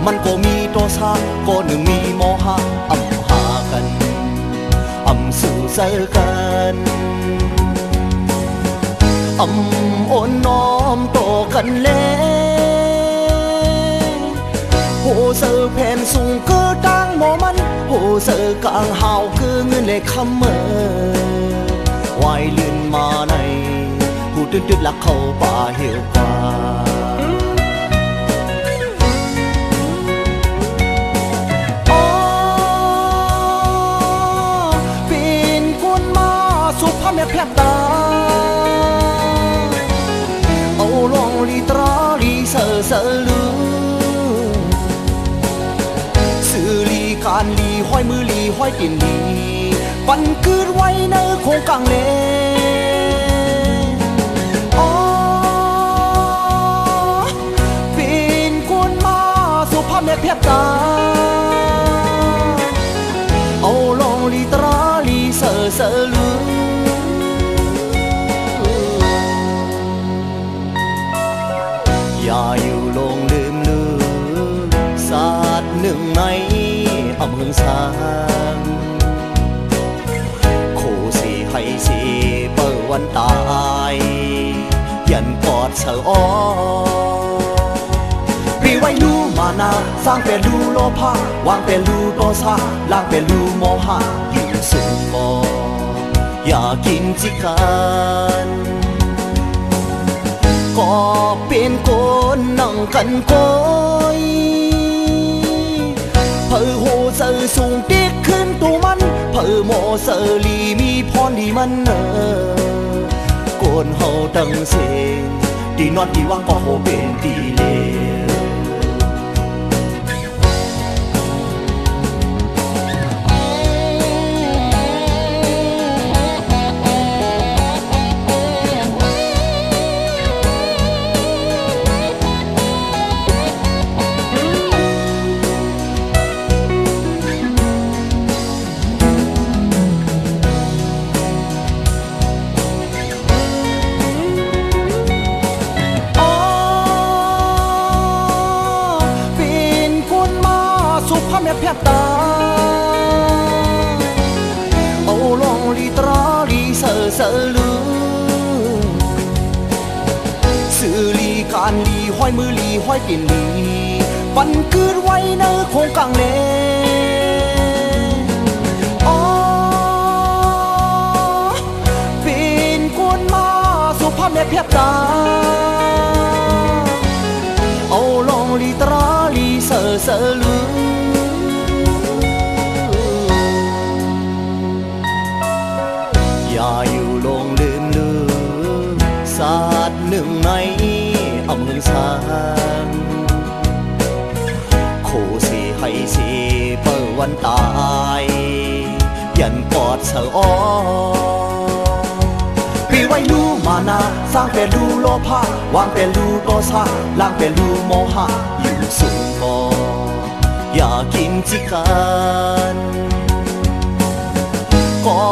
มันก็มีตัวซาก็หนึ่งมีโมหะอำหากันอำสื่อเสกันอำโอนน้อมโตกันแล้วโหเสือแผ่นสูงก็ตั้งหมอมันโหเสือกลางหาวคือเงินเลยคำเมื่อวายลื่นมาในผู้ตื่นหลักเข้าป่าเหี่ยวกว่าแม่แพบตาเอาลองลีตราลีเสือลือสื่อลีการลีห้อยมือลีห้อยตินลีปันคืนไว้ในโคงกลางเลอ๋อเป็นคนมาสุภาพแม่แพบตาเอาลองลีตราลีเสือลืออย่าอยู่ลงลืมศาสตร์หนึ่งในอำเภอสางโคสีให้สีเปิดวันตายยันกอดเสออ้อพี่ไว้ลูมานาสร้างเป็นลูโลภะวางเป็นลูโตซาล่างเป็นลูโมหะยิ่งสูงบ่อย่ากินจิกันก็เป็นคนนั่งกันก้อยเพื่อโหเสือสูงเด็กขึ้นตัวมันเพื่อโมเสือลีมีพรดีมันโกนเฮาตั้งเสียงดีนอนดีว่างก็โหเป็นดีเลแม่แพบตาเอาลองลีตราลีเสือลือสื่อลีการลีห้อยมือลีห้อยปิ่นลีปันคืนไว้ในโคงกลางเลอ๋อเป็นคนมาสุภาพแม่แพบตาเอาลองลีตราลีเสือลืออย่าอยู่ลงลืมศาสตร์หนึ่งในอำเภอสางโคสีให้สีเปิดวันตายยันกอดเสออ้อพี่ไว้ลูมานาสร้างเป็นลูโลภะวางเป็นลูโตซาล่างเป็นลูโมหะอยู่สูงบ่อย่ากินจิกันก็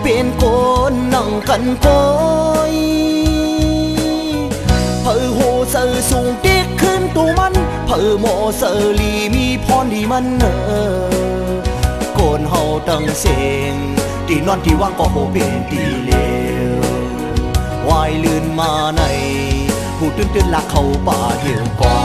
เป็นคนนั่งกันก้อยเพื่อโหเสือสูงเด็กขึ้นตัวมันเพื่อโมเสือลีมีพรดีมันโกนเฮาตั้งเสียงที่นอนที่ว่างก็โหเป็นดีเลววายลื่นมาในผู้ตื่นหลักเข้าป่าเหี่ยวกว่า